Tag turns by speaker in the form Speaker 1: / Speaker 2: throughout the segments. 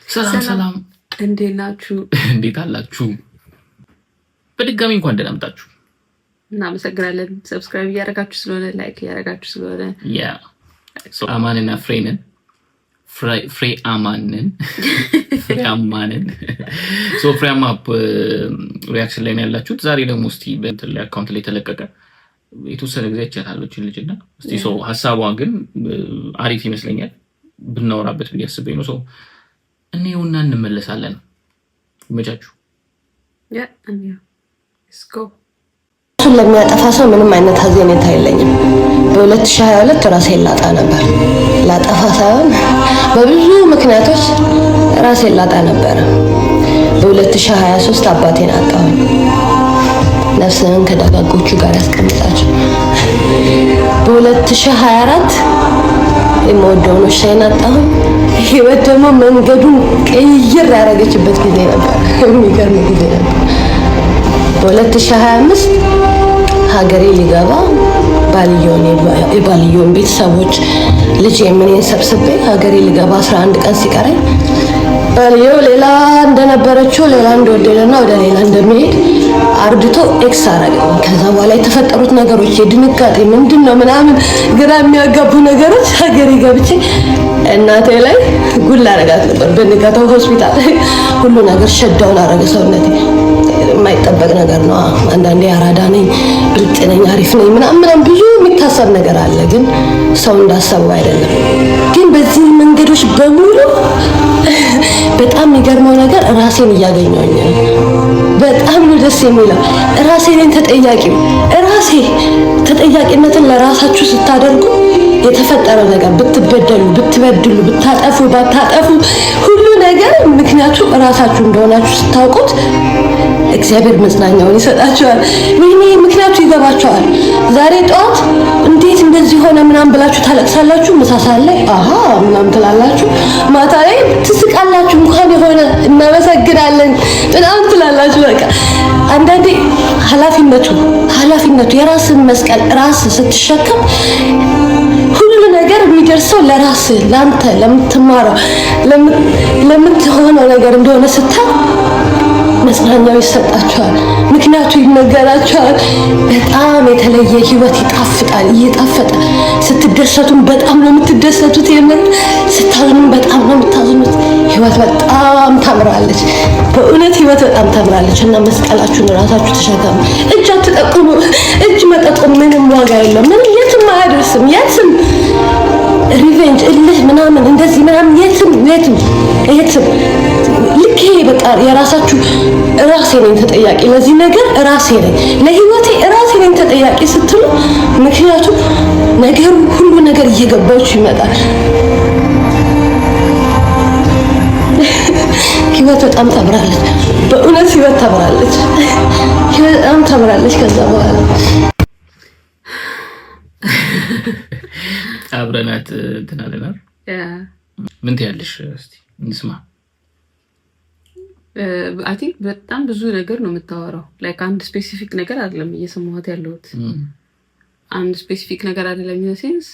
Speaker 1: ሰላም
Speaker 2: እንዴት ናችሁ?
Speaker 1: እንዴት አላችሁ? በድጋሚ እንኳን ደህና መጣችሁ።
Speaker 2: እናመሰግናለን። ሰብስክራይብ እያደረጋችሁ ስለሆነ ላይክ እያደረጋችሁ ስለሆነ
Speaker 1: አማንና ፍሬንን ፍሬ አማንን ፍሬያማ ሪያክሽን ላይ ነው ያላችሁት። ዛሬ ደግሞ እስቲ በእንትን ላይ አካውንት ላይ ተለቀቀ የተወሰነ ጊዜ አይቻታለች ልጅና እስቲ ሀሳቧ ግን አሪፍ ይመስለኛል ብናወራበት ብዬ አስቤ ነው። እኔውና እንመለሳለን። ይመቻችሁ።
Speaker 3: ለሚያጠፋ ሰው ምንም አይነት ሀዘኔታ የለኝም። በ2022 ራሴን ላጣ ነበር። ላጠፋ ሳይሆን በብዙ ምክንያቶች ራሴን ላጣ ነበር። በ2023 አባቴን አጣሁኝ። ነፍስህን ከደጋጎቹ ጋር ያስቀምጣቸው። በ2024 የምወደውን ውሻዬን አጣሁኝ። ህይወት ደግሞ መንገዱን ቀይር ያደረገችበት ጊዜ ነበር። የሚገርም ጊዜ ነበር። በ2025 ሀገሬ ሊገባ የባልየውን ቤተሰቦች ልጅ የምኔን ሰብስቤ ሀገሬ ሊገባ 11 ቀን ሲቀረኝ ባልየው ሌላ እንደነበረችው ሌላ እንደወደደና ወደ ሌላ እንደሚሄድ አርድቶ ኤክስ አረገኝ። ከዛ በኋላ የተፈጠሩት ነገሮች የድንጋጤ ምንድነው ምናምን ግራ የሚያጋቡ ነገሮች ሀገሬ ገብቼ እናቴ ላይ ጉል አረጋት ነበር። በንጋታው ሆስፒታል ሁሉ ነገር ሸዳውን አረገ ሰውነቴ። የማይጠበቅ ነገር ነው። አንዳንዴ አራዳ ነኝ፣ ብልጥ ነኝ፣ አሪፍ ነኝ ምናምን ብዙ የሚታሰብ ነገር አለ፣ ግን ሰው እንዳሰበው አይደለም። ግን በዚህ መንገዶች በሙሉ በጣም የሚገርመው ነገር ራሴን እያገኘሁኝ ነው። በጣም ነው ደስ የሚለው። ራሴ ነኝ ተጠያቂው። ራሴ ተጠያቂነትን ለራሳችሁ ስታደርጉ የተፈጠረው ነገር ብትበደሉ፣ ብትበድሉ፣ ብታጠፉ፣ ባታጠፉ ሁሉ ነገር ምክንያቱ ራሳችሁ እንደሆናችሁ ስታውቁት እግዚአብሔር መጽናኛውን ይሰጣችኋል። ወይኔ ምክንያቱ ይገባችኋል። ዛሬ ጠዋት እንዴት እንደዚህ ሆነ ምናምን ብላችሁ ታለቅሳላችሁ። ምሳ ሰዓት ላይ አሃ ምናምን ትላላችሁ። ማታ ላይ ትስቃላችሁ። እንኳን የሆነ እናመሰግናለን ምናምን ትላላችሁ። በቃ አንዳንዴ ኃላፊነቱ የራስን መስቀል ራስ ስትሸከም ሁሉ ነገር የሚደርሰው ለራስ ላንተ ለምትማረው ለምትሆነው ነገር እንደሆነ ስታይ መጽናኛው ይሰጣቸዋል። ምክንያቱ ይነገራቸዋል። በጣም የተለየ ህይወት ይጣፍጣል፣ እየጣፈጠ ስትደሰቱም በጣም ነው የምትደሰቱት፣ የምር ስታዝኑም በጣም ነው የምታዝኑት። ህይወት በጣም ታምራለች። በእውነት ህይወት በጣም ታምራለች። እና መስቀላችሁን ራሳችሁ ተሸከሙ። እጅ አትጠቁሙ። እጅ መጠቆም ምንም ዋጋ የለውም። ምንም የትም አያደርስም። የትም ሪቬንጅ እልህ ምናምን እንደዚህ ምናምን የትም ልክ በቃ የራሳችሁ ራሴ ነኝ ተጠያቂ፣ ለዚህ ነገር ራሴ ነኝ፣ ለህይወቴ ራሴ ነኝ ተጠያቂ ስትሉ ምክንያቱም ነገሩ ሁሉ ነገር እየገባችሁ ይመጣል። ህይወት በጣም ታምራለች። በእውነት ህይወት ታምራለች። ህይወት በጣም ታምራለች። ከዛ በኋላ
Speaker 1: አብረናት ትናለናል። ምን ትያለሽ? እስቲ እንስማ።
Speaker 2: አይ ቲንክ በጣም ብዙ ነገር ነው የምታወራው። ላይክ አንድ ስፔሲፊክ ነገር አይደለም እየሰማሁት ያለሁት። አንድ ስፔሲፊክ ነገር አይደለም ሴንስ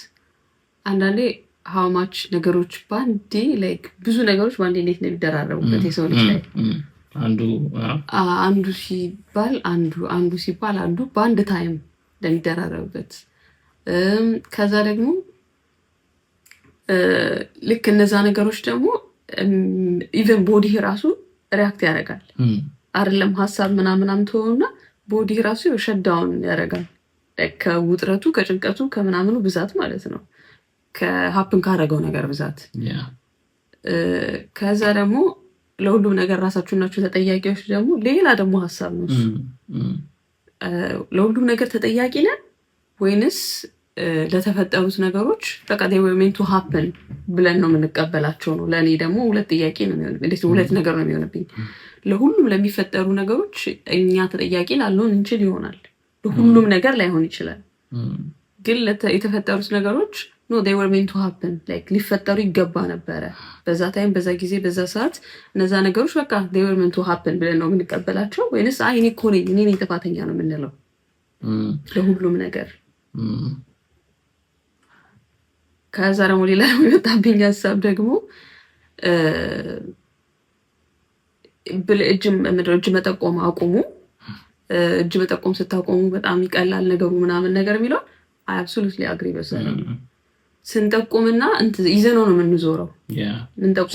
Speaker 2: አንዳንዴ ሃው ማች ነገሮች ባንዴ ላይክ ብዙ ነገሮች ባንዴ እንዴት ነው የሚደራረቡበት የሰው ልጅ ላይ አንዱ ሲባል አንዱ በአንድ ታይም እንደሚደራረቡበት ከዛ ደግሞ ልክ እነዛ ነገሮች ደግሞ ኢቨን ቦዲ ራሱ ሪያክት ያደርጋል አይደለም ሐሳብ ምናምን ተሆነና ቦዲ ራሱ ሸዳውን ያደርጋል። ከውጥረቱ ከጭንቀቱ ከምናምኑ ብዛት ማለት ነው፣ ከሀፕን ካደረገው ነገር ብዛት። ከዛ ደግሞ ለሁሉም ነገር ራሳችሁ ናችሁ ተጠያቂዎች። ደግሞ ሌላ ደግሞ ሐሳብ ነው እሱ። ለሁሉም ነገር ተጠያቂ ነን ወይንስ ለተፈጠሩት ነገሮች በቃ they were meant to happen ብለን ነው የምንቀበላቸው ነው? ለኔ ደግሞ ሁለት ጥያቄ ነው የሚሆነው። ሁለት ነገር ነው የሚሆነብኝ። ለሁሉም ለሚፈጠሩ ነገሮች እኛ ተጠያቂ ላልሆን እንችል ይሆናል። ለሁሉም ነገር ላይሆን ይችላል። ግን የተፈጠሩት ነገሮች no they were meant to happen like ሊፈጠሩ ይገባ ነበረ በዛ ታይም፣ በዛ ጊዜ፣ በዛ ሰዓት እነዛ ነገሮች በቃ they were meant to happen ብለን ነው የምንቀበላቸው ወይንስ አይ እኔ እኮ ነኝ ጥፋተኛ ነው የምንለው ለሁሉም ነገር? ከዛ ደግሞ ሌላ የሚመጣብኝ ሀሳብ ደግሞ እጅ መጠቆም አቁሙ፣ እጅ መጠቆም ስታቆሙ በጣም ይቀላል ነገሩ ምናምን ነገር የሚለው አይ አብሶሉትሊ አግሪ በሰለ ስንጠቁምና ይዘነው ነው የምንዞረው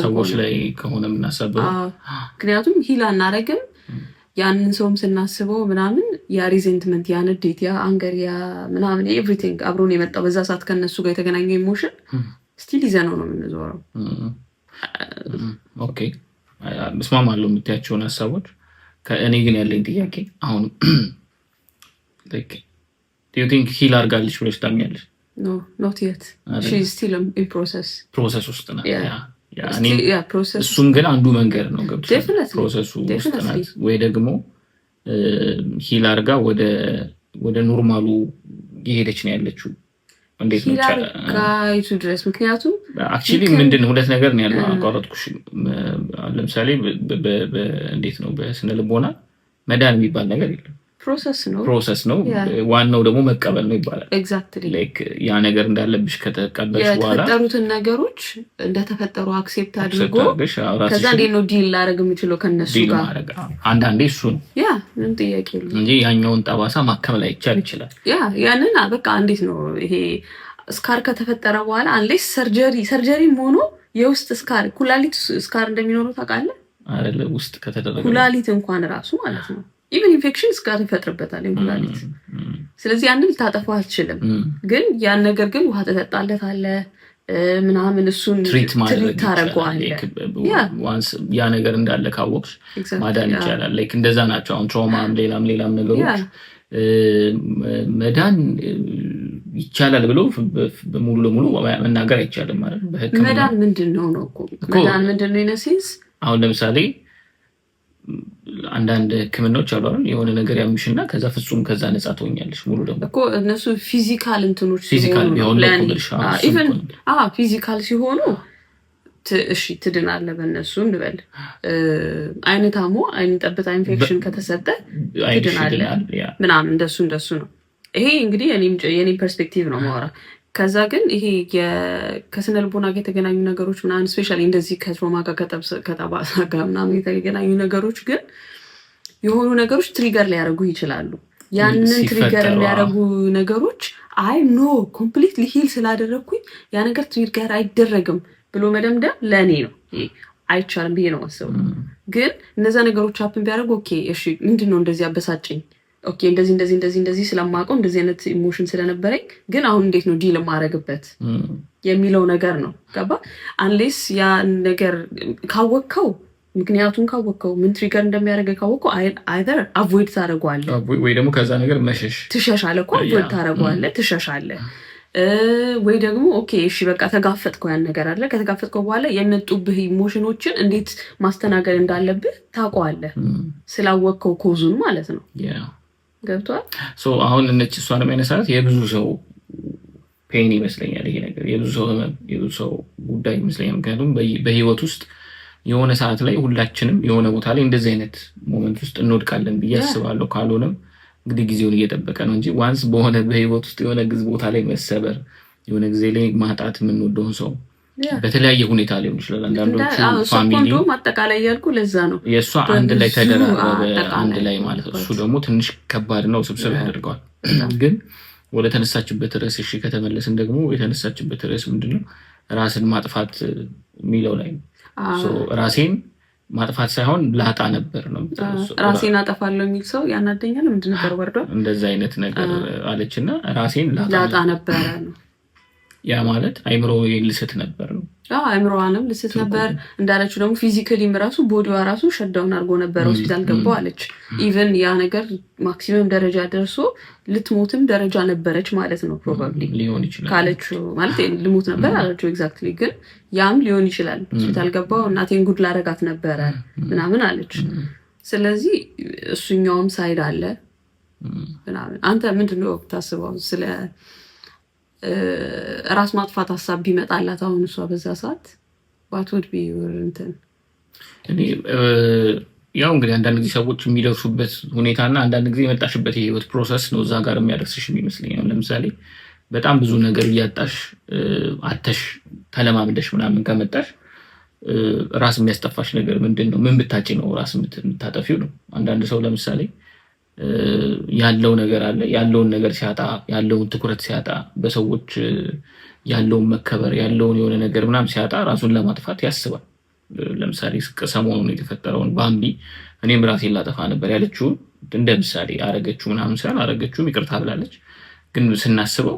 Speaker 1: ሰዎች ላይ ከሆነ የምናስበው።
Speaker 2: ምክንያቱም ሂል አናረግም ያንን ሰውም ስናስበው ምናምን ያ ሪዘንትመንት ያ ንዴት ያ አንገር ያ ምናምን ኤቭሪቲንግ አብሮን የመጣው በዛ ሰዓት ከነሱ ጋር የተገናኘው ኢሞሽን ስቲል ይዘነው ነው የምንዞረው።
Speaker 1: ኦኬ እስማማለሁ የምትያቸውን ሀሳቦች። ከእኔ ግን ያለኝ ጥያቄ አሁን like do you think ሂል አድርጋለች ብለሽ ታምኛለሽ?
Speaker 2: No, not yet. She's still in process
Speaker 1: ውስጥ ናት። እሱም ግን አንዱ መንገድ ነው ገብቶሻል። ፕሮሰሱ ውስጥ ናት ወይ ደግሞ ሂል አድርጋ ወደ ኖርማሉ የሄደች ነው ያለችው። እንዴት ነው
Speaker 2: ጋይቱ ድረስ? ምክንያቱም
Speaker 1: አክቹሊ ምንድን ሁለት ነገር ነው ያለው። አቋረጥኩሽ። ለምሳሌ እንዴት ነው በስነ ልቦና መዳን የሚባል ነገር የለም። ፕሮሰስ ነው። ዋናው ደግሞ መቀበል ነው ይባላል።
Speaker 2: ኤግዛክትሊ
Speaker 1: ላይክ ያ ነገር እንዳለብሽ ከተቀበልሽ በኋላ
Speaker 2: የተፈጠሩትን ነገሮች እንደተፈጠሩ አክሴፕት አድርጎ ከዛ እንዴት ነው ዲል ላደርግ የምችለው ከነሱ ጋር?
Speaker 1: አንዳንዴ እሱ ነው
Speaker 2: ምን ጥያቄ የለም
Speaker 1: እንጂ ያኛውን ጠባሳ ማከም ላይ ይችላል።
Speaker 2: ያንን በቃ እንዴት ነው ይሄ ስካር ከተፈጠረ በኋላ አንሌስ ሰርጀሪም ሆኖ የውስጥ ስካር ኩላሊት ስካር እንደሚኖረው ታውቃለህ
Speaker 1: አይደለ? ውስጥ ከተደረገ
Speaker 2: ኩላሊት እንኳን ራሱ ማለት ነው ኢቨን ኢንፌክሽን ስካር ይፈጥርበታል ኩላሊት። ስለዚህ ያንን ልታጠፋው አትችልም። ግን ያን ነገር ግን ውሃ ተጠጣለታለህ ምናምን እሱን ትሪት ታደርገዋለህ።
Speaker 1: ያ ነገር እንዳለ ካወቅሽ ማዳን ይቻላል። ላይክ እንደዛ ናቸው። አሁን ትራውማም ሌላም ነገሮች መዳን ይቻላል ብሎ ሙሉ ለሙሉ መናገር አይቻልም ማለት ነው። በህክምና
Speaker 2: መዳን ምንድነው ነው እኮ መዳን ምንድነው ኢነሴንስ
Speaker 1: አሁን ለምሳሌ አንዳንድ ህክምናዎች አሉ አይደል? የሆነ ነገር ያምሽና ከዛ ፍጹም ከዛ ነፃ ትሆኛለሽ ሙሉ ደግሞ
Speaker 2: እኮ እነሱ ፊዚካል እንትኖች
Speaker 1: ፊዚካል ቢሆን
Speaker 2: ፊዚካል ሲሆኑ እሺ ትድናለህ በእነሱ እንበል። አይነታሞ አይን ጠብታ ኢንፌክሽን ከተሰጠ ትድናለህ ምናምን እንደሱ ነው። ይሄ እንግዲህ የኔ ፐርስፔክቲቭ ነው ማወራ። ከዛ ግን ይሄ ከስነ ልቦና ጋር የተገናኙ ነገሮች ምናምን ስፔሻሊ እንደዚህ ከትሮማ ጋር ከጠባሳ ጋር ምናምን የተገናኙ ነገሮች ግን የሆኑ ነገሮች ትሪገር ሊያደርጉ ይችላሉ። ያንን ትሪገር የሚያደርጉ ነገሮች ኮምፕሊትሊ ሂል ስላደረግኩኝ ያ ነገር ትሪገር አይደረግም ብሎ መደምደም ለእኔ ነው አይቻልም ብዬ ነው ማሰቡ። ግን እነዛ ነገሮች ሀፕን ቢያደርጉ ኦኬ እሺ ምንድነው እንደዚህ አበሳጨኝ ኦኬ እንደዚህ ስለማውቀው እንደዚህ አይነት ኢሞሽን ስለነበረኝ ግን አሁን እንዴት ነው ዲል ማረግበት የሚለው ነገር ነው። ገባ? አንሌስ ያ ነገር ካወቅከው ምክንያቱም ካወቅከው ምን ትሪገር እንደሚያደርግ ካወቅከው አይደር አቮይድ ታደርገዋለህ
Speaker 1: ወይ ደግሞ ከዛ ነገር
Speaker 2: ትሸሻለህ እኮ አቮይድ ታደርገዋለህ ትሸሻለህ። ወይ ደግሞ ኦኬ እሺ በቃ ተጋፈጥከው ያን ነገር አለ። ከተጋፈጥከው በኋላ የመጡብህ ኢሞሽኖችን እንዴት ማስተናገድ እንዳለብህ ታውቀዋለህ ስላወቅከው ኮዙን ማለት ነው። ገብቷል?
Speaker 1: አሁን እሷን የሚያነሳት የብዙ ሰው ፔን ይመስለኛል። ይሄ ነገር የብዙ ሰው ጉዳይ ይመስለኛል። ምክንያቱም በህይወት ውስጥ የሆነ ሰዓት ላይ ሁላችንም የሆነ ቦታ ላይ እንደዚህ አይነት ሞመንት ውስጥ እንወድቃለን ብዬ አስባለሁ። ካልሆነም እንግዲህ ጊዜውን እየጠበቀ ነው እንጂ ዋንስ በሆነ በህይወት ውስጥ የሆነ ቦታ ላይ መሰበር፣ የሆነ ጊዜ ላይ ማጣት የምንወደውን ሰው በተለያየ ሁኔታ ሊሆን ይችላል። አንዳንዶቹ ፋሚሊ
Speaker 2: አጠቃላይ ያልኩ ለዛ ነው
Speaker 1: የእሷ አንድ ላይ ተደራረበ አንድ ላይ ማለት ነው። እሱ ደግሞ ትንሽ ከባድ ነው፣ ስብስብ ያደርገዋል። ግን ወደ ተነሳችበት ርዕስ እሺ ከተመለስን ደግሞ የተነሳችበት ርዕስ ምንድነው? ራስን ማጥፋት የሚለው ላይ ነው። ራሴን ማጥፋት ሳይሆን ላጣ ነበር ነው።
Speaker 2: ራሴን አጠፋለሁ የሚል ሰው ያናደኛል። ምንድን ነበር ወርዶ
Speaker 1: እንደዛ አይነት ነገር አለችና ራሴን
Speaker 2: ላጣ ነበር ነው።
Speaker 1: ያ ማለት አይምሮ ልስት ነበር ነው።
Speaker 2: አይምሮዋንም ልስት ነበር እንዳለችው ደግሞ ፊዚካሊም ራሱ ቦዲዋ ራሱ ሸዳውን አድርጎ ነበር ሆስፒታል ገባው አለች። ኢቨን ያ ነገር ማክሲመም ደረጃ ደርሶ ልትሞትም ደረጃ ነበረች ማለት ነው። ፕሮባብሊ
Speaker 1: ሊሆን ይችላል
Speaker 2: ካለችው ማለት ልሞት ነበር አለችው። ኤግዛክትሊ ግን ያም ሊሆን ይችላል። ሆስፒታል ገባው እናቴን ጉድ ላረጋት ነበረ ምናምን አለች። ስለዚህ እሱኛውም ሳይድ አለ ምናምን። አንተ ምንድነው ታስበው ስለ ራስ ማጥፋት ሀሳብ ቢመጣላት አሁን እሷ በዛ ሰዓት ባትወድ ቢወርንተን
Speaker 1: ያው እንግዲህ አንዳንድ ጊዜ ሰዎች የሚደርሱበት ሁኔታና አንዳንድ ጊዜ የመጣሽበት የህይወት ፕሮሰስ ነው እዛ ጋር የሚያደርስሽ ይመስለኛል። ለምሳሌ በጣም ብዙ ነገር እያጣሽ አተሽ ተለማምደሽ ምናምን ከመጣሽ ራስ የሚያስጠፋሽ ነገር ምንድነው? ምን ብታጪ ነው ራስ የምታጠፊው ነው። አንዳንድ ሰው ለምሳሌ ያለው ነገር አለ፣ ያለውን ነገር ሲያጣ፣ ያለውን ትኩረት ሲያጣ፣ በሰዎች ያለውን መከበር፣ ያለውን የሆነ ነገር ምናምን ሲያጣ ራሱን ለማጥፋት ያስባል። ለምሳሌ ሰሞኑን የተፈጠረውን ባምቢ እኔም ራሴን ላጠፋ ነበር ያለችው እንደ ምሳሌ አረገችው ምናምን ሳይሆን አረገችውም ይቅርታ ብላለች። ግን ስናስበው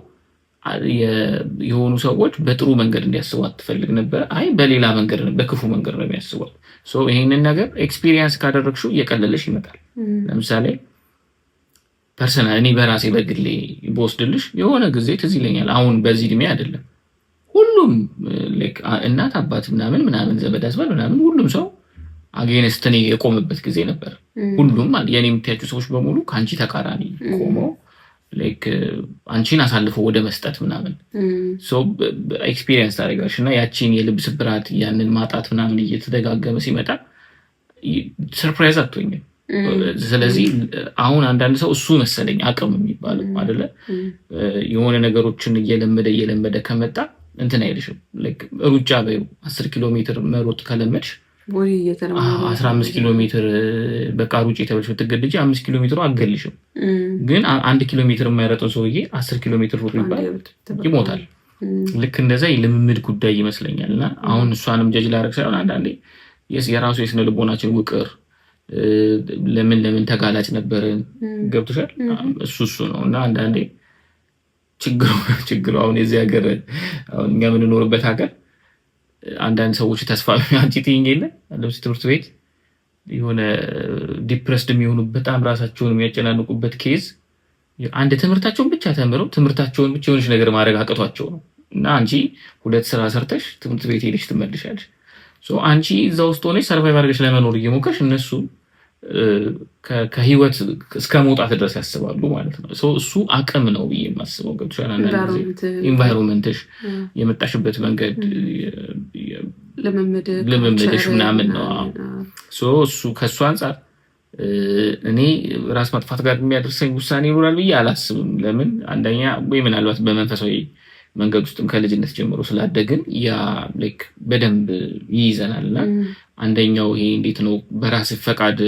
Speaker 1: የሆኑ ሰዎች በጥሩ መንገድ እንዲያስቡ አትፈልግ ነበር። አይ በሌላ መንገድ በክፉ መንገድ ነው የሚያስበው። ይህንን ነገር ኤክስፒሪየንስ ካደረግሽው እየቀለለሽ ይመጣል። ለምሳሌ ፐርሰናል እኔ በራሴ በግሌ በወስድልሽ የሆነ ጊዜ ትዝ ይለኛል። አሁን በዚህ እድሜ አይደለም ሁሉም እናት አባት ምናምን ዘመድ አዝማድ ምናምን ሁሉም ሰው አጌንስት እኔ የቆመበት ጊዜ ነበር። ሁሉም የኔ የምታያቸው ሰዎች በሙሉ ከአንቺ ተቃራኒ ቆመው አንቺን አሳልፎ ወደ መስጠት ምናምን ኤክስፒሪየንስ ታደርጋለሽ እና ያቺን የልብ ስብራት ያንን ማጣት ምናምን እየተደጋገመ ሲመጣ ሰርፕራይዝ አትሆኝም። ስለዚህ አሁን አንዳንድ ሰው እሱ መሰለኝ አቅም የሚባለው አይደለ የሆነ ነገሮችን እየለመደ ከመጣ እንትን አይልሽም። ሩጫ በይው 10 ኪሎ ሜትር መሮጥ ከለመድሽ 15 ኪሎ ሜትር በቃ ሩጭ ተብለሽ ብትገደጂ 5 ኪሎ ሜትሩ አገልሽም። ግን 1 ኪሎ ሜትር የማይረጠው ሰውዬ 10 ኪሎ ሜትር ሩጥ ይባል ይሞታል። ልክ እንደዛ የልምምድ ጉዳይ ይመስለኛል። እና አሁን እሷንም ጀጅ ላደርግ ሳይሆን አንዳንዴ የራሱ የስነ ልቦናችን ውቅር ለምን ተጋላጭ ነበርን ገብቶሻል? እሱ ነው። እና አንዳንዴ ችግሩ አሁን የዚህ ሀገር አሁን እኛ የምንኖርበት ሀገር አንዳንድ ሰዎች ተስፋ አንቺ ትይኝ የለ ለምሳሌ ትምህርት ቤት የሆነ ዲፕረስድ የሚሆኑ በጣም ራሳቸውን የሚያጨናንቁበት ኬዝ አንድ ትምህርታቸውን ብቻ ተምረው ትምህርታቸውን ብቻ የሆነች ነገር ማድረግ አቅቷቸው ነው። እና አንቺ 2 ስራ ሰርተሽ ትምህርት ቤት ሄደሽ ትመልሻለሽ። አንቺ እዛ ውስጥ ሆነሽ ሰርቫይቭ አድርገሽ ለመኖር እየሞከርሽ እነሱ ከህይወት እስከ መውጣት ድረስ ያስባሉ ማለት ነው። እሱ አቅም ነው ብዬ የማስበው ገብቶሻል? ኢንቫይሮንመንትሽ የመጣሽበት መንገድ ልምምድሽ ምናምን ነው። እሱ ከእሱ አንጻር እኔ ራስ ማጥፋት ጋር የሚያደርሰኝ ውሳኔ ይኖራል ብዬ አላስብም። ለምን አንደኛ ወይ ምናልባት በመንፈሳዊ መንገድ ውስጥም ከልጅነት ጀምሮ ስላደግን ያ በደንብ ይይዘናል። እና አንደኛው ይሄ እንዴት ነው በራስ ፈቃድ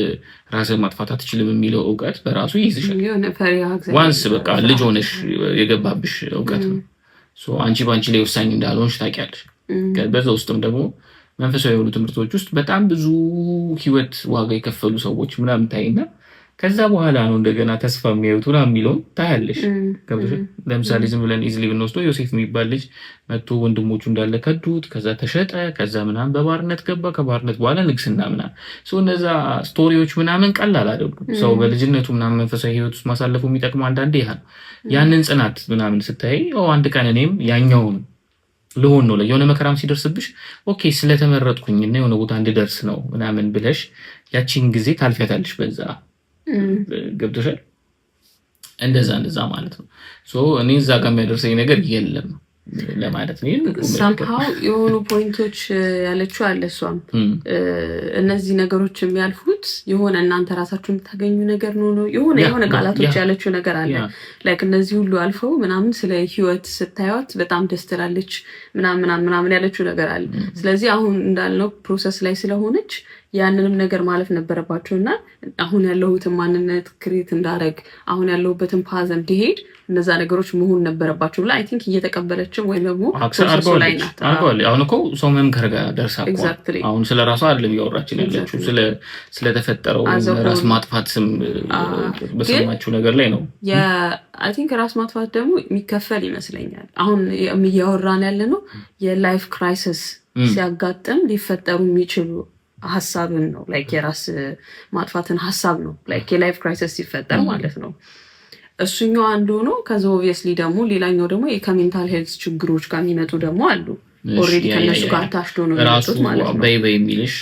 Speaker 1: ራስን ማጥፋት አትችልም የሚለው እውቀት በራሱ ይይዝሻል። ዋንስ በቃ ልጅ ሆነሽ የገባብሽ እውቀት ነው። አንቺ በአንቺ ላይ ወሳኝ እንዳልሆንሽ ታውቂያለሽ። በዛ ውስጥም ደግሞ መንፈሳዊ የሆኑ ትምህርቶች ውስጥ በጣም ብዙ ህይወት ዋጋ የከፈሉ ሰዎች ምናምን ታይና ከዛ በኋላ ነው እንደገና ተስፋ የሚያዩት ምናምን የሚለውን ታያለሽ። ለምሳሌ ዝም ብለን ኢዝሊ ብንወስደው ዮሴፍ የሚባል ልጅ መጥቶ ወንድሞቹ እንዳለ ከዱት፣ ከዛ ተሸጠ፣ ከዛ ምናምን በባርነት ገባ፣ ከባርነት በኋላ ንግስና ምናምን እነዛ ስቶሪዎች ምናምን ቀላል አይደሉም። ሰው በልጅነቱ ምናምን መንፈሳዊ ህይወት ውስጥ ማሳለፉ የሚጠቅመው አንዳንዴ ያ ያንን ጽናት ምናምን ስታይ አንድ ቀን እኔም ያኛውን ልሆን ነው የሆነ መከራም ሲደርስብሽ ኦኬ ስለተመረጥኩኝ እና የሆነ ቦታ እንድደርስ ነው ምናምን ብለሽ ያቺን ጊዜ ታልፊያታለሽ። በዛ ገብቶሻል? እንደዛ ማለት ነው። እኔ እዛ ጋር የሚያደርሰኝ ነገር የለም ለማለት ነው።
Speaker 2: ሳምሃው የሆኑ ፖይንቶች ያለችው አለ። እሷም እነዚህ ነገሮች የሚያልፉት የሆነ እናንተ ራሳችሁ የምታገኙ ነገር ነው። የሆነ ቃላቶች ያለችው ነገር አለ። ላይክ እነዚህ ሁሉ አልፈው ምናምን ስለ ህይወት ስታዩት በጣም ደስ ትላለች ምናምን ያለችው ነገር አለ። ስለዚህ አሁን እንዳልነው ፕሮሰስ ላይ ስለሆነች ያንንም ነገር ማለፍ ነበረባቸውና አሁን ያለሁትን ማንነት ክሬት እንዳረግ አሁን ያለሁበትን ፓዝ እንዲሄድ እነዛ ነገሮች መሆን ነበረባቸው ብላ አይ ቲንክ እየተቀበለችው ወይ ደግሞ ፕሮሰሱ ላይ ናት።
Speaker 1: አሁን እኮ ሰው መምከር ጋር ደርሳ አሁን ስለራሷ አይደለም እያወራችን ያለችው ስለተፈጠረው ራስ ማጥፋት ስም በሰማችው ነገር ላይ ነው።
Speaker 2: አይ ቲንክ ራስ ማጥፋት ደግሞ የሚከፈል ይመስለኛል። አሁን እያወራን ያለ ነው የላይፍ ክራይሲስ ሲያጋጥም ሊፈጠሩ የሚችሉ ሀሳብን ነው። ላይክ የራስ ማጥፋትን ሀሳብ ነው ላይክ የላይፍ ክራይሲስ ሲፈጠር ማለት ነው። እሱኛው አንዱ ነው። ከዛ ኦብቪየስሊ ደግሞ ሌላኛው ደግሞ ከሜንታል ሄልዝ ችግሮች ጋር የሚመጡ ደግሞ አሉ። ኦልሬዲ ከነሱ ጋር ታሽዶ ነው የሚመጡት ማለት ነው። በይ የሚልሽ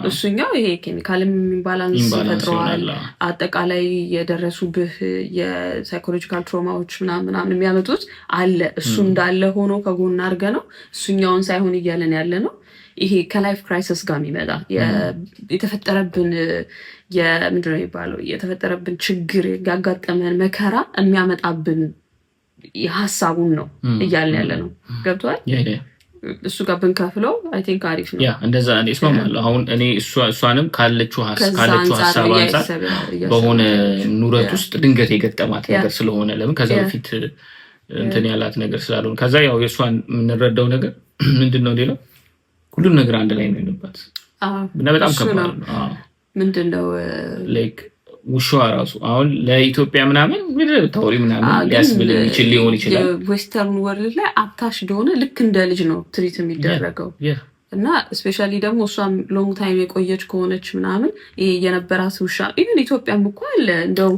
Speaker 2: እሱኛው ይሄ ኬሚካልም ኢምባላንስ ፈጥረዋል። አጠቃላይ የደረሱብህ የሳይኮሎጂካል ትሮማዎች ምናምን የሚያመጡት አለ። እሱ እንዳለ ሆኖ ከጎን አድርገ ነው እሱኛውን ሳይሆን እያለን ያለ ነው። ይሄ ከላይፍ ክራይሲስ ጋር የሚመጣ የተፈጠረብን ምንድነው የሚባለው የተፈጠረብን ችግር ያጋጠመን መከራ የሚያመጣብን ሀሳቡን ነው እያልን ያለ ነው። ገብቷል? እሱ ጋር ብንከፍለው አይ ቲንክ አሪፍ ነው።
Speaker 1: ያ እንደዛ እኔ እስማማለሁ። አሁን እኔ እሷንም ካለችው ሐሳብ አንፃር በሆነ ኑረት ውስጥ ድንገት የገጠማት ነገር ስለሆነ ለምን ከዛ በፊት እንትን ያላት ነገር ስላልሆነ ከዛ ያው የእሷን የምንረዳው ነገር ምንድነው ሌላው ሁሉም ነገር አንድ ላይ ነው ያለባት እና በጣም ከባድ ነው።
Speaker 2: ምንድነው
Speaker 1: ላይክ ውሻዋ ራሱ አሁን ለኢትዮጵያ ምናምን ምንድነው ታውሪ ምናምን ሊያስብል የሚችል ሊሆን ይችላል።
Speaker 2: ዌስተርን ወርልድ ላይ አታሽ እንደሆነ ልክ እንደ ልጅ ነው ትሪት የሚደረገው እና ስፔሻሊ ደግሞ እሷም ሎንግ ታይም የቆየች ከሆነች ምናምን ይሄ የነበራት ውሻ ኢቭን ኢትዮጵያም እኮ አለ እንደው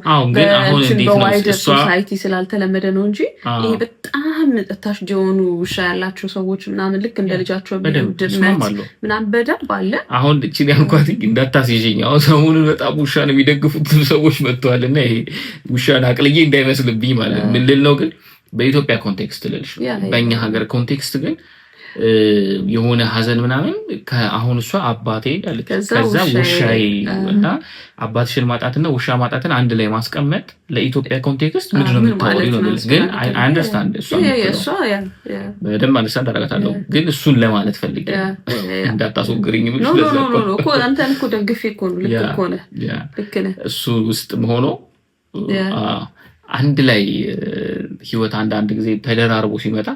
Speaker 2: በዋይደር ሶሳይቲ ስላልተለመደ ነው እንጂ ይሄ በጣም አታሽ የሆኑ ውሻ ያላቸው ሰዎች ምናምን ልክ እንደ ልጃቸው ድመት ምናምን በደንብ አለ።
Speaker 1: አሁን እቺን ያልኳት እንዳታስይዥኝ አሁን ሰሞኑን በጣም ውሻ ነው የሚደግፉት ሰዎች መጥተዋልና ይሄ ውሻን አቅልዬ እንዳይመስልብኝ ማለት ምን ልል ነው ግን በኢትዮጵያ ኮንቴክስት ልልሽ በእኛ ሀገር ኮንቴክስት ግን የሆነ ሀዘን ምናምን አሁን እሷ አባቴ ያለች ከዛ ውሻዬ እና አባትሽን ማጣትና ውሻ ማጣትን አንድ ላይ ማስቀመጥ ለኢትዮጵያ ኮንቴክስት ምንድነው የምታወሪው ነው ግን አይ አንደርስታንድ እሷ በደንብ አንደርስታንድ አደረጋታለሁ ግን እሱን ለማለት ፈልጌ እንዳታስወግሪኝ ምን
Speaker 2: ስለዚህ እኮ አንተን እኮ ደግፌ እኮ ነው ልክ እኮ ነህ ልክ ነህ እሱ
Speaker 1: ውስጥ ሆኖ አንድ ላይ ህይወት አንድ ጊዜ ተደራርቦ ሲመጣ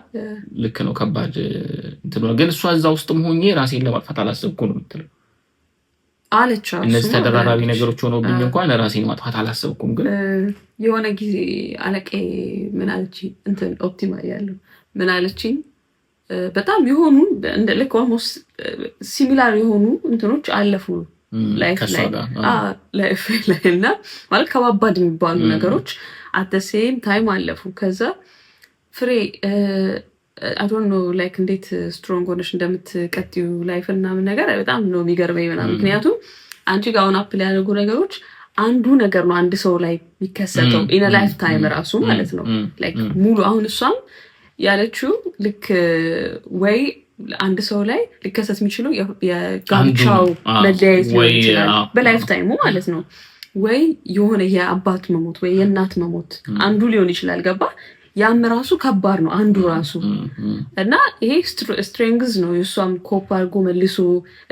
Speaker 1: ልክ ነው ከባድ እንትን ነው ግን እሷ እዛ ውስጥም ሆኜ ራሴን ለማጥፋት አላሰብኩም ነው የምትለው
Speaker 2: አለች።
Speaker 1: እነዚህ ተደራራቢ ነገሮች ሆነውብኝ እንኳን ራሴን ማጥፋት አላሰብኩም ግን
Speaker 2: የሆነ ጊዜ አለቄ ምን አለች እንትን ኦፕቲማ ያለው ምን አለችኝ በጣም የሆኑ እንደ ልክ ኦልሞስት ሲሚላር የሆኑ እንትኖች አለፉ ላይፍ ላይ እና ማለት ከባባድ የሚባሉ ነገሮች at the same time አለፉ ከዛ ፍሬ I don't know like እንዴት ስትሮንግ ሆነሽ እንደምትቀጥዩ ላይፍ እና ምን ነገር በጣም ነው የሚገርመኝ ምናምን ምክንያቱም አንቺ ጋር አሁን አፕል ያደረጉ ነገሮች አንዱ ነገር ነው አንድ ሰው ላይ የሚከሰተው in a lifetime ራሱ ማለት ነው like ሙሉ አሁን እሷም ያለችው ልክ ወይ አንድ ሰው ላይ ሊከሰት የሚችለው የጋብቻው መለያየት ሊሆን ይችላል በላይፍ ታይሙ ማለት ነው ወይ የሆነ የአባት መሞት ወይ የእናት መሞት አንዱ ሊሆን ይችላል ገባ ያም ራሱ ከባድ ነው አንዱ ራሱ እና ይሄ ስትሬንግዝ ነው የሷም ኮፕ አድርጎ መልሶ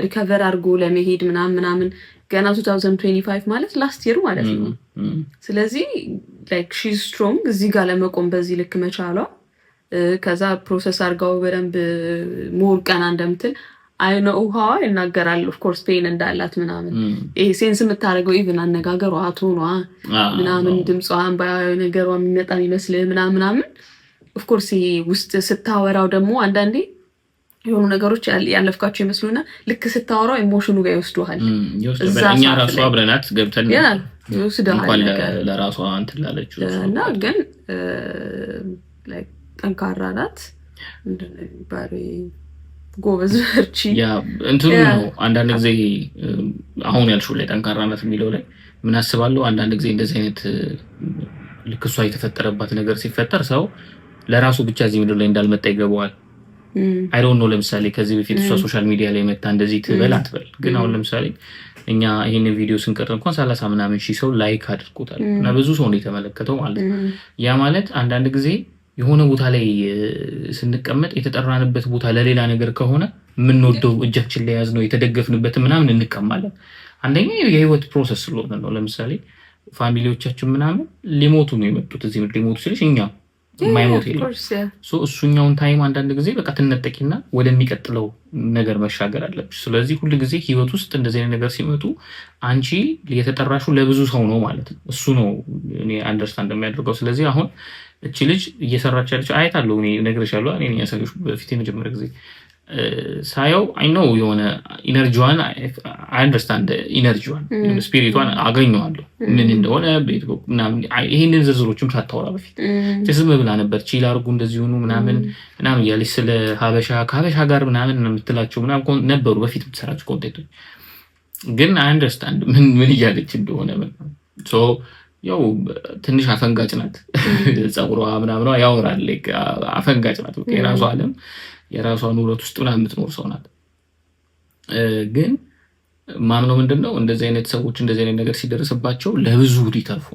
Speaker 2: ሪከቨር አድርጎ ለመሄድ ምናምን ገና 2025 ማለት ላስት ይር ማለት ነው ስለዚህ like she's strong እዚህ ጋር ለመቆም በዚህ ልክ መቻሏ ከዛ ፕሮሰስ አድርጋው በደንብ ሞር ቀና እንደምትል I know how ይናገራል of course pain እንዳላት ምናምን ይሄ ሴንስ የምታደርገው ኢቭን አነጋገሯ አቶኗ ምናምን ድምጿን ባያዩ ነገሯ የሚመጣ ይመስል ምናምን of course ይሄ ውስጥ ስታወራው ደግሞ አንዳንዴ የሆኑ ነገሮች ያለፍካቸው ይመስሉና ልክ ስታወራው ኢሞሽኑ ጋር ይወስዱሃል
Speaker 1: እኛ ራሱ አብረናት ገብተን
Speaker 2: ይወስዳል
Speaker 1: ለራሷ እንትን ላለችው
Speaker 2: እና ግን like ጠንካራ ናት እንደነ ባሪ ጎበዝ እርቺ
Speaker 1: ያ እንትኑ ነው አንዳንድ ጊዜ አሁን ያልሽው ላይ ጠንካራ ናት የሚለው ላይ ምን አስባለሁ አንዳንድ ጊዜ እንደዚህ አይነት ልክሷ የተፈጠረባት ነገር ሲፈጠር ሰው ለራሱ ብቻ እዚህ ምድር ላይ እንዳልመጣ ይገባዋል I don't know ለምሳሌ ከዚህ በፊት እሷ ሶሻል ሚዲያ ላይ መጣ እንደዚህ ትበል አትበል ግን አሁን ለምሳሌ እኛ ይሄንን ቪዲዮ ስንቀርጽ እንኳን 30 ምናምን ሺህ ሰው ላይክ አድርጎታል እና ብዙ ሰው ነው የተመለከተው ማለት ያ ማለት አንዳንድ ጊዜ የሆነ ቦታ ላይ ስንቀመጥ የተጠራንበት ቦታ ለሌላ ነገር ከሆነ ምን ወደው እጃችን ላይ ያዝ ነው የተደገፍንበት ምናምን እንቀማለን አንደኛ የህይወት ፕሮሰስ ስለሆነ ነው ለምሳሌ ፋሚሊዎቻችን ምናምን ሊሞቱ ነው የመጡት እዚህ ምድር ሊሞቱ ስለሽ እኛ ማይሞት የለም ሶ እሱኛውን ታይም አንዳንድ ጊዜ በቃ ትነጠቂና ወደሚቀጥለው ነገር መሻገር አለብሽ ስለዚህ ሁሉ ጊዜ ህይወት ውስጥ እንደዚህ አይነት ነገር ሲመጡ አንቺ የተጠራሹ ለብዙ ሰው ነው ማለት ነው እሱ ነው እኔ አንደርስታንድ የሚያደርገው ስለዚህ አሁን እቺ ልጅ እየሰራች ያለች አይታለሁ እኔ ነግሬሻለሁ እኔ ያሳየሽ በፊት የመጀመሪያ ጊዜ ሳየው I know የሆነ ኢነርጂዋን I understand ኢነርጂዋን ስፒሪቷን አገኘዋለሁ ምን እንደሆነ ምናምን ይሄንን ዝርዝሮችም ሳታወራ በፊት ዝም ብላ ነበር ቺል አድርጉ እንደዚህ ሆኑ ምናምን ያለች ስለ ከሀበሻ ጋር ምናምን የምትላቸው ምናምን ነበሩ በፊት የምትሰራቸው ኮንቴንቶች ግን I understand ምን እያለች እንደሆነ so ያው ትንሽ አፈንጋጭ ናት ጸጉሯ ምናምን ያወራል አፈንጋጭ ናት የራሷ ዓለም የራሷ ኑሮት ውስጥ ምናምን የምትኖር ሰው ናት ግን ማምነው ምንድነው እንደዚህ አይነት ሰዎች እንደዚህ አይነት ነገር ሲደርስባቸው ለብዙ ሊተርፉ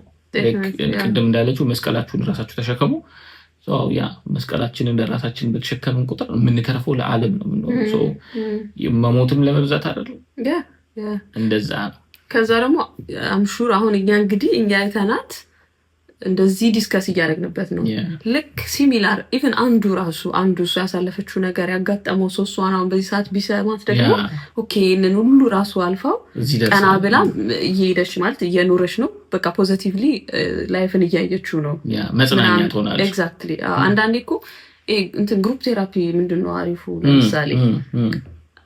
Speaker 1: ቅድም እንዳለችው መስቀላችሁን ራሳችሁ ተሸከሙ ያ መስቀላችንን ለራሳችን በተሸከምን ቁጥር የምንተርፈው ለዓለም ነው የምንኖረው። መሞትም ለመብዛት አይደለም እንደዛ ነው።
Speaker 2: ከዛ ደግሞ አምሹር አሁን እኛ እንግዲህ እኛ አይተናት እንደዚህ ዲስከስ እያደረግንበት ነው። ልክ ሲሚላር ኢቭን አንዱ እሱ ያሳለፈችው ነገር ያጋጠመው ሶስቷን አሁን በዚህ ሰዓት ቢሰማት ደግሞ ኦኬ እነን ሁሉ ራሱ አልፋው ቀና ብላ እየሄደች ማለት እየኖረች ነው። በቃ ፖዚቲቭሊ ላይፍን እያየችው ነው።
Speaker 1: መጽናኛ ትሆናለች።
Speaker 2: ኤግዛክትሊ። አንዳንዴ እኮ እንትን ግሩፕ ቴራፒ ምንድነው አሪፉ ለምሳሌ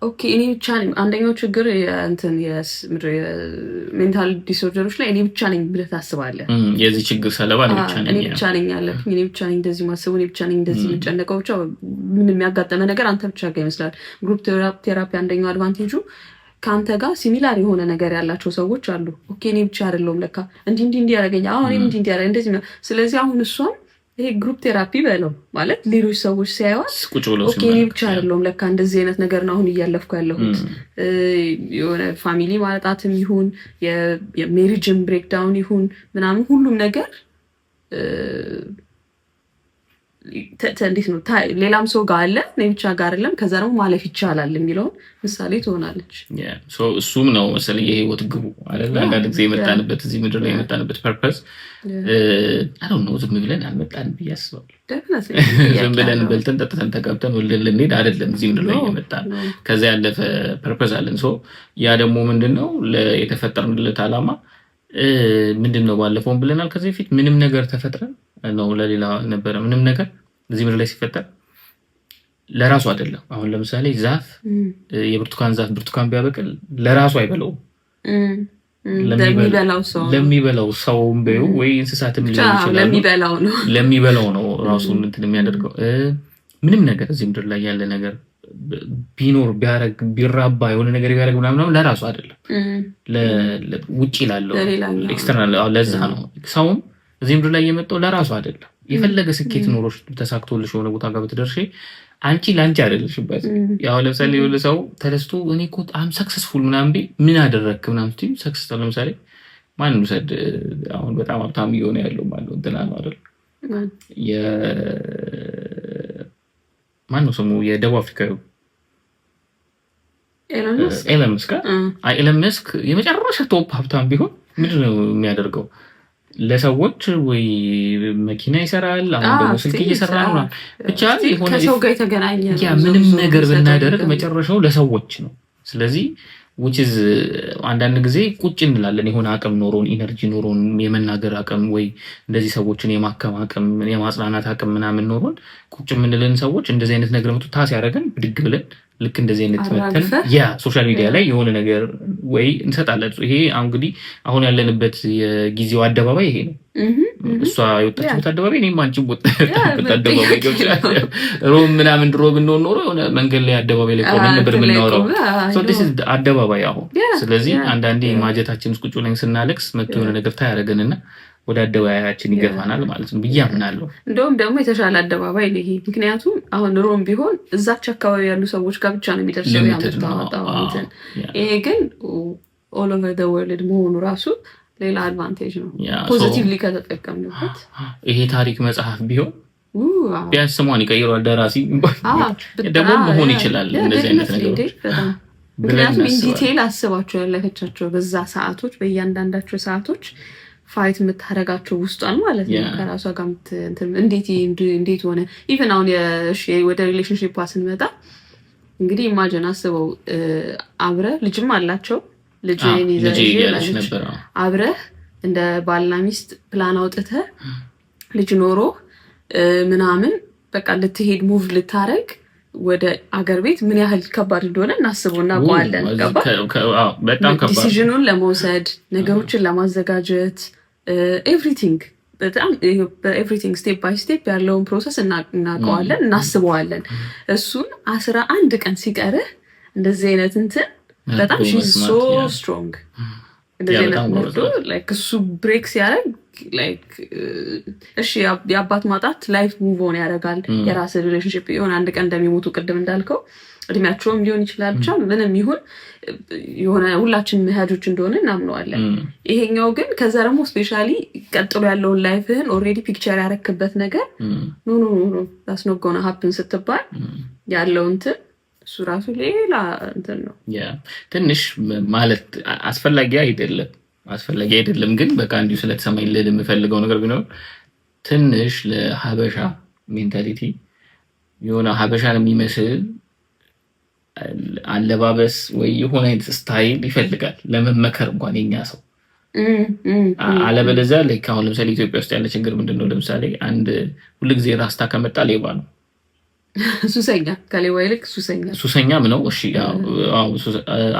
Speaker 2: ኦኬ እኔ ብቻ ነኝ አንደኛው ችግር እንትን የሜንታል ዲስኦርደሮች ላይ እኔ ብቻ ነኝ ብለህ ታስባለህ።
Speaker 1: የዚህ ችግር ሰለባ
Speaker 2: እኔ ብቻ ነኝ ያለብኝ፣ እኔ ብቻ ነኝ እንደዚህ ማስበው፣ እኔ ብቻ ነኝ እንደዚህ የምጨነቀው፣ ብቻ ምን የሚያጋጠመ ነገር አንተ ብቻ ጋር ይመስላል። ግሩፕ ቴራፒ አንደኛው አድቫንቴጁ ከአንተ ጋር ሲሚላር የሆነ ነገር ያላቸው ሰዎች አሉ። ኦኬ እኔ ብቻ አይደለሁም ለካ እንዲህ ያደረገኝ አሁን እኔ እንዲህ ያደረገኝ እንደዚህ ነው። ስለዚህ አሁን እሷም ይሄ ግሩፕ ቴራፒ በለው ማለት ሌሎች ሰዎች ሲያዩት ኦኬ እኔ ብቻ አይደለሁም ለካ እንደዚህ አይነት ነገር ነው አሁን እያለፍኩ ያለሁት። የሆነ ፋሚሊ ማጣትም ይሁን የሜሪጅን ብሬክዳውን ይሁን ምናምን ሁሉም ነገር እንዴት ነው ሌላም ሰው ጋር አለ እኔ ብቻ ጋር አይደለም። ከዛ ደግሞ ማለፍ ይቻላል የሚለውን ምሳሌ ትሆናለች።
Speaker 1: እሱም ነው መሰለኝ የህይወት ግቡ አይደል? አንዳንድ ጊዜ የመጣንበት እዚህ ምድር ላይ የመጣንበት ፐርፐስ አይ ዶንት ኖ ዝም ብለን አልመጣን ብዬ አስባለሁ። ዝም ብለን በልተን ጠጥተን ተጋብተን ወልደን ልንሄድ አይደለም እዚህ ምድር ላይ የመጣን። ከዛ ያለፈ ፐርፐስ አለን። ያ ደግሞ ምንድነው የተፈጠርንለት ዓላማ ምንድነው? ባለፈውን ብለናል ከዚህ በፊት ምንም ነገር ተፈጥረን ነው ለሌላ ነበረ። ምንም ነገር እዚህ ምድር ላይ ሲፈጠር ለራሱ አይደለም። አሁን ለምሳሌ ዛፍ የብርቱካን ዛፍ ብርቱካን ቢያበቅል ለራሱ አይበላውም። ለሚበላው ሰውም በይው ወይ እንስሳትም ሊሆን ይችላል ለሚበላው ነው ራሱን እንትን የሚያደርገው። ምንም ነገር እዚህ ምድር ላይ ያለ ነገር ቢኖር ቢያረግ ቢራባ የሆነ ነገር ቢያረግ ምናምን ለራሱ አይደለም ለውጪ ላለው ኤክስተርናል። ለዛ ነው ሰውም እዚህ ምድር ላይ የመጣው ለራሱ አይደለም። የፈለገ ስኬት ኖሮሽ ተሳክቶልሽ የሆነ ቦታ ጋር ብትደርሺ አንቺ ላንቺ አይደለሽበት። ያው ለምሳሌ የሆነ ሰው ተነስቶ እኔ እኮ አም ሰክሰስፉል ምናምን ምን አደረግክ ምናምን ትይ ሰክሰስ ለምሳሌ ማን ውሰድ አሁን በጣም ሀብታም እየሆነ ያለው ማለት ነው እንትና ነው አይደል? ማን ነው ስሙ የደቡብ አፍሪካ ኤለን መስክ የመጨረሻ ቶፕ ሀብታም ቢሆን ምንድን ነው የሚያደርገው? ለሰዎች ወይ መኪና ይሰራል። አሁን ደግሞ ስልክ እየሰራ ነው። ብቻ የሆነ
Speaker 2: ከሰው ጋር የተገናኘ
Speaker 1: ምንም ነገር ብናደርግ መጨረሻው ለሰዎች ነው። ስለዚህ which is አንዳንድ ጊዜ ቁጭ እንላለን የሆነ አቅም ኖሮን ኢነርጂ ኖሮን የመናገር አቅም ወይ እንደዚህ ሰዎችን የማከም አቅም የማጽናናት አቅም ምናምን ኖሮን ቁጭ የምንልን ሰዎች እንደዚህ አይነት ነገር መጥቶ ታስ ያደረገን ብድግ ብለን ልክ እንደዚህ አይነት መተን ሶሻል ሚዲያ ላይ የሆነ ነገር ወይ እንሰጣለን። ይሄ እንግዲህ አሁን ያለንበት የጊዜው አደባባይ ይሄ ነው። እሷ የወጣችበት አደባባይ እኔም አንቺም ወጣችበት አደባባይ ገብቻለሁ። ሮም ምናምን ድሮ ብንሆን ኖሮ የሆነ መንገድ ላይ አደባባይ ላይ ቆመን ነበር የምናወራው። this is አደባባይ አሁን። ስለዚህ አንዳንዴ ማጀታችን ውስጥ ቁጭ ብለን ስናለቅስ መጥቶ የሆነ ነገር ታያረገንና ወደ አደባባያችን ይገፋናል ማለት ነው ብዬ አምናለሁ።
Speaker 2: እንደውም ደግሞ የተሻለ አደባባይ ነው ይሄ። ምክንያቱም አሁን ሮም ቢሆን እዛች አካባቢ ያሉ ሰዎች ጋር ብቻ ነው የሚደርሰው ያመጣው እንትን። ይሄ ግን all over the world መሆኑ ራሱ ሌላ አድቫንቴጅ ነው ፖዚቲቭሊ ከተጠቀምንበት።
Speaker 1: ይሄ ታሪክ መጽሐፍ ቢሆን ቢያንስ ስሟን ይቀይሯል ደራሲ ደግሞ መሆን ይችላል እንደዚህ አይነት ነገሮች።
Speaker 2: ምክንያቱም ኢንዲቴል አስባቸው ያለፈቻቸው በዛ ሰዓቶች በእያንዳንዳቸው ሰዓቶች ፋይት የምታረጋቸው ውስጧን ማለት ነው ከራሷ ጋር እንዴት ሆነ። ኢቨን አሁን ወደ ሪሌሽንሺፕ ስንመጣ እንግዲህ ኢማጂን አስበው አብረህ ልጅም አላቸው ልጅን ይዘሽ ነበር አብረህ እንደ ባልና ሚስት ፕላን አውጥተህ ልጅ ኖሮ ምናምን በቃ ልትሄድ ሙቭ ልታረግ ወደ አገር ቤት ምን ያህል ከባድ እንደሆነ እናስበውና ቋለን ገባ።
Speaker 1: በጣም ከባድ
Speaker 2: ዲሲዥኑን ለመውሰድ ነገሮችን ለማዘጋጀት ኤቭሪቲንግ በጣም ኤቭሪቲንግ ስቴፕ ባይ ስቴፕ ያለውን ፕሮሰስ እናውቀዋለን እናስበዋለን። እሱን 11 ቀን ሲቀርህ እንደዚህ አይነት እንትን በጣም she's so strong እንደዚህ አይነት ወርዶ like እሱ ብሬክ ሲያደርግ like እሺ የአባት ማጣት ላይፍ ሙቭ ኦን ያደርጋል። የራስ ሪሌሽንሺፕ የሆነ አንድ ቀን እንደሚሞቱ ቅድም እንዳልከው እድሜያቸውም ሊሆን ይችላል ብቻ ምንም ይሁን የሆነ ሁላችን መሃጆች እንደሆነ እናምነዋለን። ይሄኛው ግን ከዛ ደግሞ ስፔሻሊ ቀጥሎ ያለውን ላይፍህን ኦልሬዲ ፒክቸር ያረክበት ነገር ኖ that's not gonna happen ስትባል ያለው እንትን እሱ ራሱ ሌላ እንትን ነው።
Speaker 1: ትንሽ ማለት አስፈላጊ አይደለም ግን በቃ እንዲሁ ስለተሰማኝ ልል የምፈልገው ነገር ቢኖር ትንሽ ለሀበሻ ሜንታሊቲ የሆነ ሀበሻን የሚመስል አለባበስ ወይ የሆነ አይነት ስታይል ይፈልጋል ለመመከር እንኳን የኛ ሰው አለበለዚያ ልክ አሁን ለምሳሌ ኢትዮጵያ ውስጥ ያለ ችግር ምንድነው? ለምሳሌ አንድ ሁልጊዜ ራስታ ከመጣ ሌባ ነው።
Speaker 2: ሱሰኛ ከሌባ ይልቅ
Speaker 1: ሱሰኛም ነው። እሺ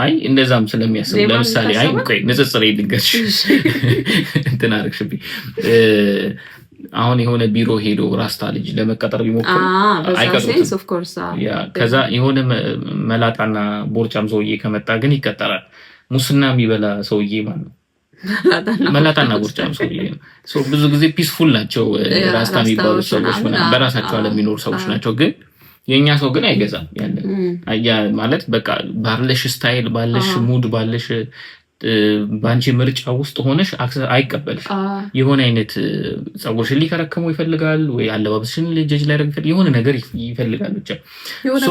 Speaker 1: አይ እንደዛም ስለሚያስቡ ለምሳሌ አይ ቆይ ንጽጽር ይልገሽ እንትን አርክሽብኝ አሁን የሆነ ቢሮ ሄዶ ራስታ ልጅ ለመቀጠር ቢሞክር አይቀርም። ከዛ የሆነ መላጣና ቦርጫም ሰውዬ ከመጣ ግን ይቀጠራል። ሙስና የሚበላ ሰውዬ ማለት ነው መላጣና ቦርጫም ሰውዬ ነው። ብዙ ጊዜ ፒስፉል ናቸው ራስታ የሚባሉ ሰዎች ምናምን በራሳቸው ለሚኖሩ ሰዎች ናቸው። ግን የኛ ሰው ግን አይገዛም። ያን ማለት በቃ ባለሽ ስታይል ባለሽ ሙድ ባለሽ ባንቺ ምርጫ ውስጥ ሆነሽ አይቀበልሽ። የሆነ አይነት ጸጉርሽን ሊከረከመው ይፈልጋል ወይ አለባበስሽን ልጅ ላይ ያደርግ የሆነ ነገር ይፈልጋል። ብቻ
Speaker 2: የሆነ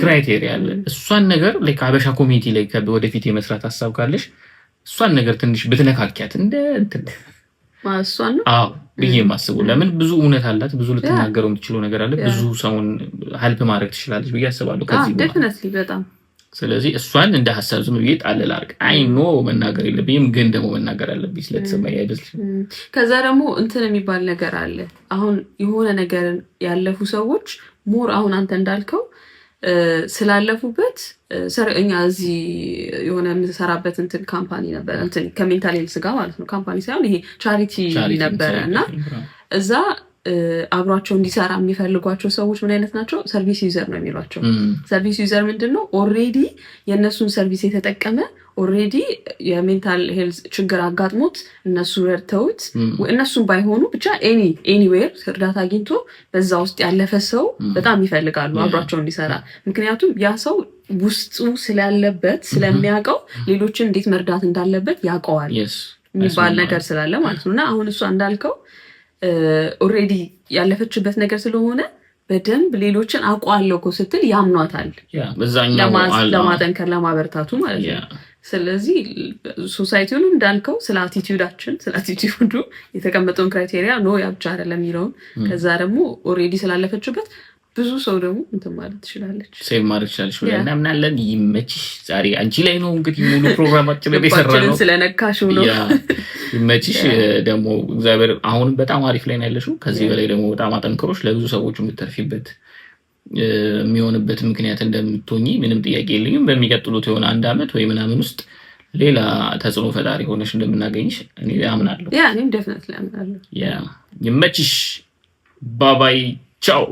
Speaker 1: ክራይቴሪያ አለ። እሷን ነገር ላይክ አበሻ ኮሚኒቲ ላይ ወደፊት የመስራት ሐሳብ ካለሽ እሷን ነገር ትንሽ ብትነካኪያት እንደ እንትን
Speaker 2: ማሷን
Speaker 1: ብዬ ማስበው። ለምን ብዙ እውነት አላት፣ ብዙ ልትናገረው የምትችለው ነገር አለ፣ ብዙ ሰውን ሄልፕ ማድረግ ትችላለች ብዬ አስባለሁ ከዚህ
Speaker 2: ዴፊኒትሊ በጣም።
Speaker 1: ስለዚህ እሷን እንደ ሐሳብ ዝም ብዬ ጣል አድርግ አይ ኖ መናገር የለብኝም ግን ደግሞ መናገር አለብኝ ስለተሰማኝ አይደል።
Speaker 2: ከዛ ደግሞ እንትን የሚባል ነገር አለ። አሁን የሆነ ነገር ያለፉ ሰዎች ሞር አሁን አንተ እንዳልከው ስላለፉበት እኛ እዚህ የሆነ የምሰራበት እንትን ካምፓኒ ነበር እንትን ከሜንታል ሄልዝ ጋር ማለት ነው። ካምፓኒ ሳይሆን ይሄ ቻሪቲ ነበር እና እዛ አብሯቸው እንዲሰራ የሚፈልጓቸው ሰዎች ምን አይነት ናቸው? ሰርቪስ ዩዘር ነው የሚሏቸው። ሰርቪስ ዩዘር ምንድነው? ኦልሬዲ የእነሱን ሰርቪስ የተጠቀመ ኦልሬዲ የሜንታል ሄልዝ ችግር አጋጥሞት እነሱ ረድተውት እነሱም ባይሆኑ ብቻ ኤኒዌር እርዳታ አግኝቶ በዛ ውስጥ ያለፈ ሰው በጣም ይፈልጋሉ አብሯቸው እንዲሰራ። ምክንያቱም ያ ሰው ውስጡ ስላለበት ስለሚያውቀው ሌሎችን እንዴት መርዳት እንዳለበት ያውቀዋል የሚባል ነገር ስላለ ማለት ነው። እና አሁን እሷ እንዳልከው ኦልሬዲ ያለፈችበት ነገር ስለሆነ በደንብ ሌሎችን አውቀዋለሁ እኮ ስትል ያምኗታል ለማጠንከር ለማበርታቱ ማለት ነው። ስለዚህ ሶሳይቲውን እንዳልከው ስለ አቲቲዩዳችን ስለ አቲቲዩዱ የተቀመጠውን ክራይቴሪያ ኖ ያብቻ አይደለም የሚለውን ከዛ ደግሞ ኦልሬዲ ስላለፈችበት ብዙ ሰው ደግሞ እንትን ማለት ትችላለች
Speaker 1: ሴቭ ማድረግ ትችላለች ብለና ምናለን። ይመችሽ። ዛሬ አንቺ ላይ ነው እንግዲህ ሙሉ ፕሮግራማችን ላይ ሰራነው
Speaker 2: ስለነካሽው ነው።
Speaker 1: ይመችሽ። ደግሞ እግዚአብሔር አሁን በጣም አሪፍ ላይ ነው ያለሽው። ከዚህ በላይ ደግሞ በጣም አጠንክሮሽ ለብዙ ሰዎች የምትተርፊበት የሚሆንበት ምክንያት እንደምትሆኚ ምንም ጥያቄ የለኝም። በሚቀጥሉት የሆነ 1 አመት ወይ ምናምን ውስጥ ሌላ ተጽዕኖ ፈጣሪ ሆነሽ እንደምናገኝሽ እኔ አምናለሁ።
Speaker 2: እኔም ዴፊኒትሊ አምናለሁ።
Speaker 1: ይመችሽ። ባባይ ቻው።